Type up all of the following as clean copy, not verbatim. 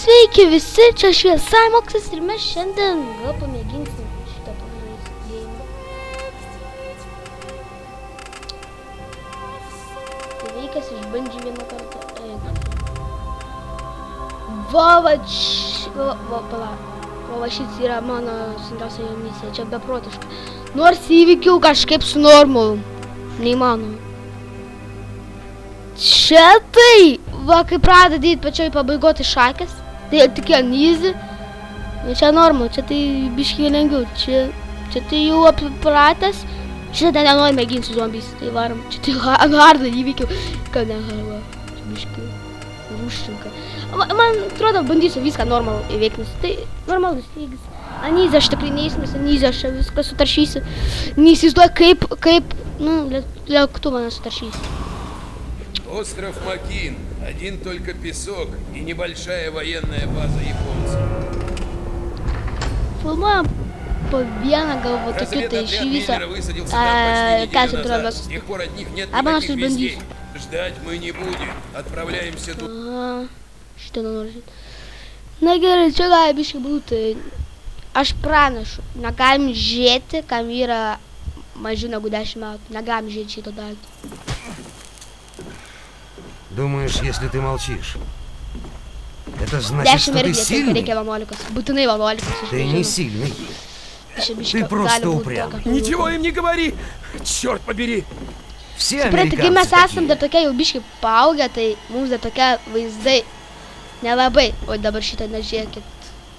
Sveiki visi, čia Šviesa Mokslas ir mes šiandien gal pamėginsim šitą pažaidimą. Tai veikas išbandžiu vieną kartą. Va šis yra mano sunkiausia misija, čia beprotiška. Nors įvykiau kažkaip su normalu. Neįmanoma. Čia tai, va kai pradeda dėti pačioj pabaigoti šakės, tai tik easy. Čia normal, čia tai biškiai lengviau, čia tai jau apratęs. Šitą nenori mėginti su zombiais, tai varom. Čia tai hardą įvykiau, kad ne hardą, čia biškiai rūščinka. Man atrodo, bandysiu viską normal įveiknus, tai normalus lygis. Anizė aš tikrai neįsmės, anizė aš viską sutaršysiu. Neįsivaizduoju kaip, lėktuvą nesutaršysiu. Остров Макин. Один только песок и небольшая военная база японцев. Filmuojam po vieną galvo tokių, tai iš viso kas atrodo. Arba mes išbandysim. Ждать мы не будем. Отправляемся туда. Šitą nenoriu. Na gerai, čia gali biškai būti. Aš pranešu, negalim žiūrėti, kam yra mažiau negu 10 metų. Negalim žiūrėti šito dalyko. Думаешь, если ты молчишь, это значит, что ты сильный? Būtinai 11. Ты не сильный. Ты просто упрям. Ничего им не говори! Черт побери! Все Supranti, kai mes американцы esam dar tokie jau biškai paaugę, tai mums dar tokie vaizdai nelabai. O dabar šitą nežiūrėkit.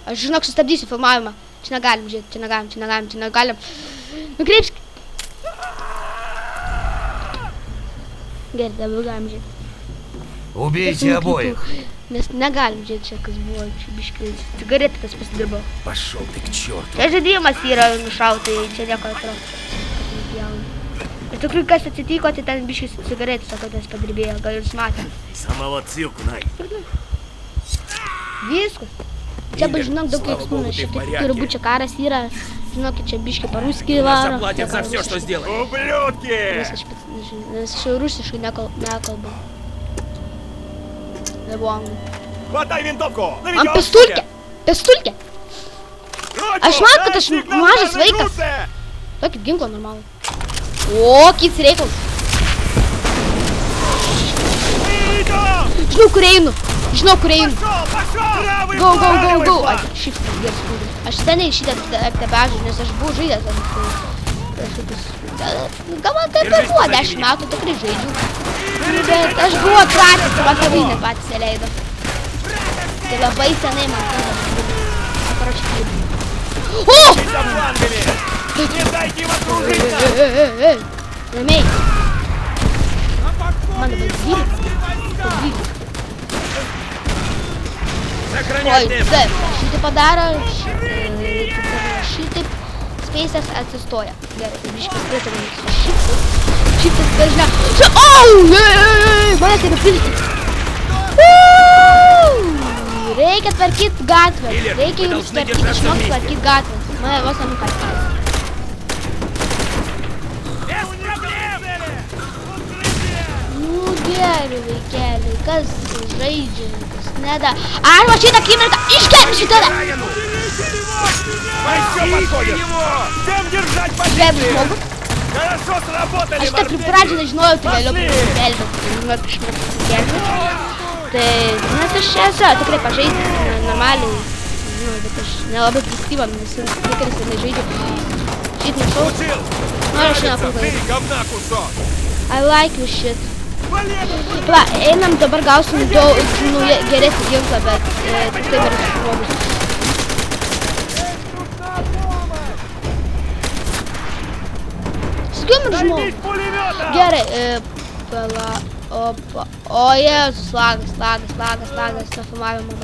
Aš žinok, sustabdysiu filmavimą. Čia negalim žiūrėti, čia negalim. Nukreipsk. Gerai, dabar galim žiūrėti. Убейте обоих. Mes negalim žiūrėti čia, kas buvo. Čia biškai cigaretė tas pasidirbo. Пошел ты к черту! Čia žaidimas yra nušautai, čia nieko atrodo. Iš tikrųjų, kas atsitiko, tai ten biškai cigaretės tokias padirbėjo, gal jūs matė. Самого цирку, Най. Viskas. Čia, žinok, daug veiksmų, šiek tiek turi būti čia karas yra. Žinokit, čia biškai paruskiai varo. Заплатят за все, что сделали. Ублюдки! Nes aš jau rusiškai nekalbu. Хватай винтовку! Man pistulkė! Aš manau, kad aš mažas vaikas. Tokit ginklą normalų. O, kits reikalas. Žinau, kur einu. Go. Šiftas geras kūris. Aš seniai šitą tebežiūrėjau, nes aš buvau žaidęs. Gal man taip ir buvo 10 metų, tikrai žaidžiu. Bet aš buvau atratęs, man tėvai net patys leido. Tai labai senai man tai. O! Ramiai. Man dabar 12. Oi, taip, šitaip padaro, šitaip Space'as atsistoja. Gerai, tai biškai pritariu su šiftas dažnia. Mane tai papildyti. Reikia tvarkyti gatvę. Reikia jums išmokti tvarkyti gatvę. Mane vos nenukatė. Nu gerai, vaikeliai, kas žaidžia, kas neda. Arba šitą akimirką iškelsiu tave! Žemė žmogus. Aš taip pradžią nežinojau, tai vėliau gelbėti. Tai, nes aš esu tikrai pažaidęs normaliai. Bet aš nelabai pristyvam, nes tikrai nežaidžiu. Šit nešau. Noriu aš neapalgai. I like this shit. Va, einam dabar gausim geresnį ginklą, bet tik tai mirus žmogus. Skimir žmogus. Gerai, opa. O Jėzus, lagas, nefilmavimo.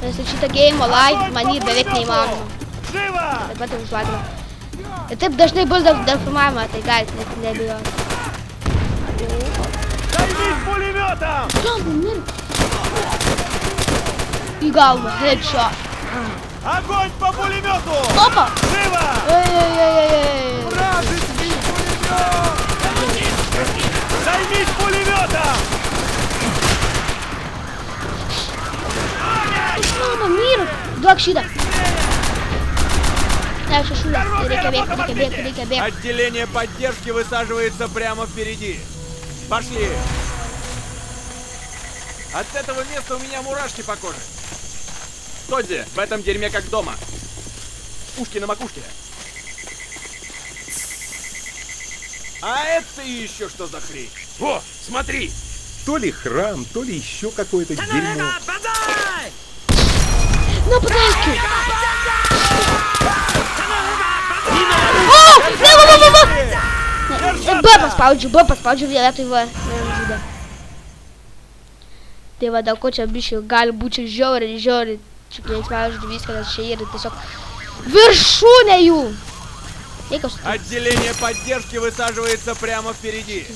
Nes šitą game live manyt beveik neįmanoma. Taip pat jau užlagino. Ir taip dažnai bus dėl filmavimo, tai galit net nebijoti. Į galvą, headshot. Огонь по пулемету! Опа! Живо! Эй! Вражеский пулемет! Займись пулеметом! duok šitą. Ne, aš šūlę. Reikia bėgti. Отделение поддержки высаживается прямо впереди. Пошли. От этого места у меня мурашки по коже. Тодди, в этом дерьме как дома. Ушки на макушке. А это еще что за хрень? О, смотри! То ли храм, то ли еще какое-то дерьмо. Nu, pataikiau. O! Ne, va. B paspaudžiu vietoj V. Žudė. Tai va, dėl ko čia biškai gali būti žiauriai. Čia keiksmažodžių viską, nes čia yra tiesiog viršūnė jų. Reikia užsitikti. Отделение поддержки высаживается прямо впереди.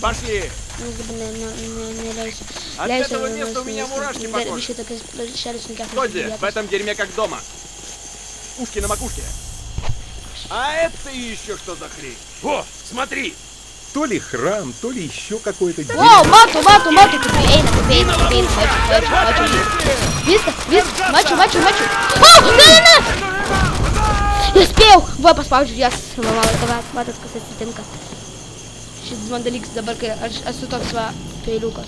Пошли. Neleisiu. От этого места у меня мурашки по коже. Тодди, в этом дерьме как дома. Ушки на макушке. А это еще что за хрень? О, смотри! То ли храм, то ли еще какое-то O, дерьмо. matau, kaip eina. Viskas, mačiau. O, ne! Я spėjau, va paspaudžiu jas, matot, kas atsitinka. Šitas man dalykas dabar, kai aš esu toks va peiliukas.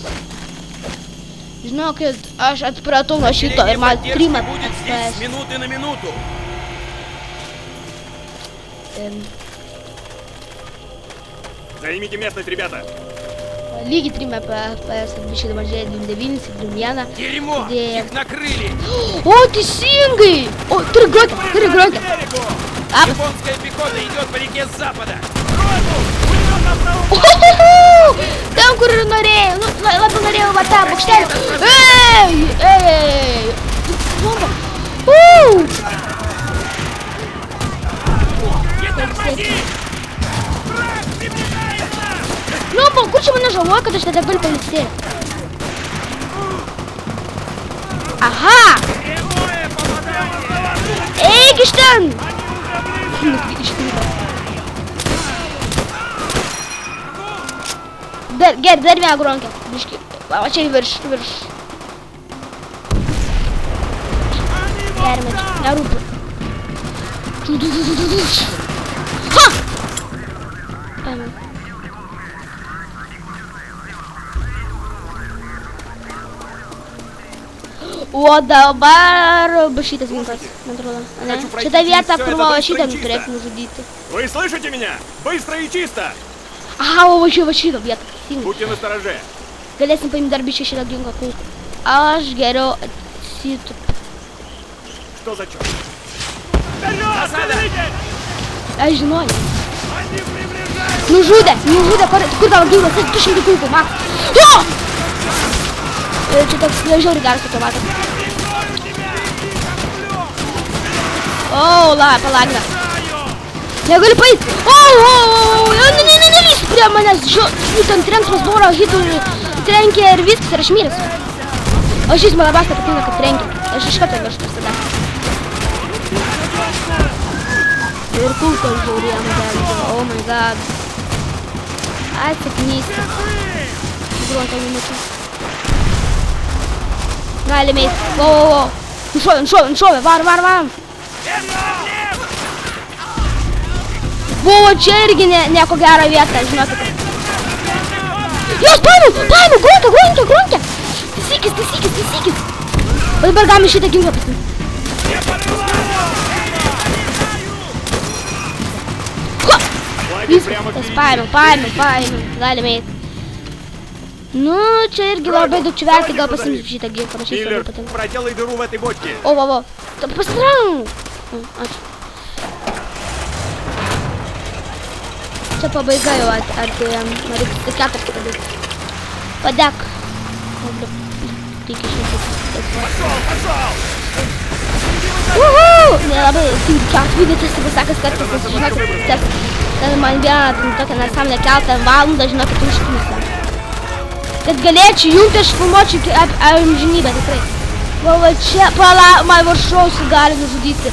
Žinokit, aš atpratau nuo šito ir man Отделение trima поддержки будет здесь с минуты на минуту. Займите местность, ребята. Lygiai 3 FPS, biškai mažėja 29, 21. Дерьмо! Где? Их накрыли! O, teisingai! O, turi grokę. Labas. Японская пехота идет по реке с запада. Ten, kur ir norėjau. Nu, labiau norėjau va tą bokštelį. Ei! Nu, kur čia mane žaloja, kad aš tada galiu pailsėti? Aha! Eik iš ten! Dar vieną gronkę. Biški. Va, čia į virš. Permečiu. Nerūpi. Ha! Paėmiau. O dabar šitas ginklas, man atrodo. Ne? Šitą vietą, kur va šitą turėtų nužudyti. Вы слышите меня? Быстро и чисто. Aha, va šitą vietą. Будьте настороже. Galėsim paimti dar biškai šitą ginklą. Aš geriau atsitup. Что за черт? Вперед! Aš žinojau. Nužudė, kur tavo ginklas? 200 kulkų, Max. O! Čia toks žiauriai geras automatas. O, palagina. Negaliu paeiti. Nelįsiu prie manęs. Ten trenksmas porą hitų trenkė ir viskas ir aš miręs. O šis man labiausiai patinka, kad trenkė. Aš iš karto virštu visada. Ir kulkos žiauriai amazėlė. Oh my god. Atsakinysite. Gruotą minutų. Galime eiti. O. Nušovė. Var. Buvo čia irgi nieko gerą vietą, žinokite. Jos, paėmiau, grunkę. Taisykis. O dabar galime šitą ginklą pasimti. Viskas, paėmiau. Galime eiti. Nu, čia irgi labai daug čiverkiai, gal pasimti šitą ginklą, man šis labai patinka. Проделай дыру в этой бочке. O. Pasitrauk. Ačiū. Čia pabaiga jau artėjam. Reikia tik 4 padėti. Padek. Reikia Nelabai tinkiausias videotas, jeigu sekas kartas, nes žinokit, ten man vieną tokią nesąmonę keltą valandą, žinokit, užknisa. Kad galėčiau jungti, aš filmuočiau amžinybę, tikrai. Va čia, man viršaus gali nužudyti.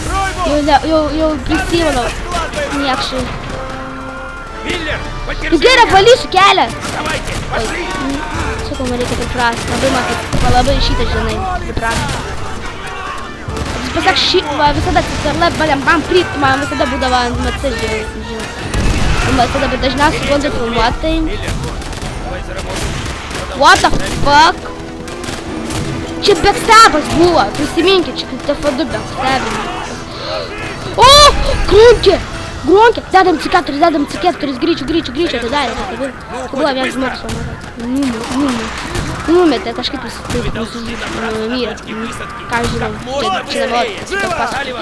Jau prisimanau. Niekšai. Tu gerai, valysiu kelią. Sakau, man reikia priprasti. Labai man kaip, labai šitą žinai, priprasti. pasak visada CTRL, man prit, man visada būdavo ant MC, žinot. Man visada, bet dažniausiai duodu filmuot, tai... What the fuck? Čia backstabas buvo, prisiminkit, čia kaip TF2 backstabinas. O, grunkė! Grunkė! Dedam C4, greičiu, tai darė, tai buvo vienas žmogus, numetė, kažkaip jis taip myrė, ką aš žinau, čia nebuvo pasakyti.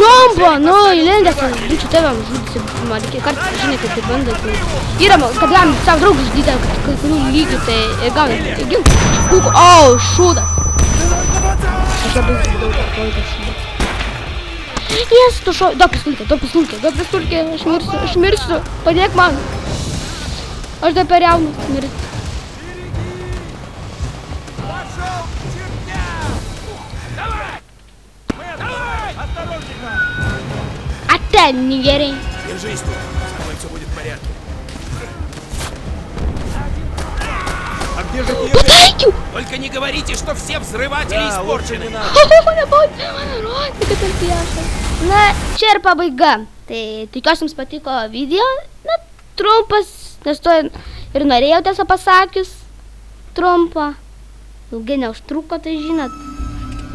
Rombo, nu, įlendęs, būčiau tėvam žudysi, man reikia kartais, žinai, kad tai bandai, yra, kad jam savo draugus žudyti, kai kurių lygių, tai gauna, ginti, kūkų, o, šūda. Aš labai daug kartuoju šūdą. Jes, tu šau, duok pistulkę, aš mirsiu, padėk man. Aš dar per jaunas mirsiu. А ten, не gerai. Держись тут, с тобой все будет в порядке. А где же Pateikiu! Только не говорите, что все взрыватели испорчены. Na, čia ir pabaiga. Tai tikiuosi jums patiko video. Na, trumpas, nes to ir norėjau tiesą pasakius. Trumpą. Ilgai neužtruko, tai žinot.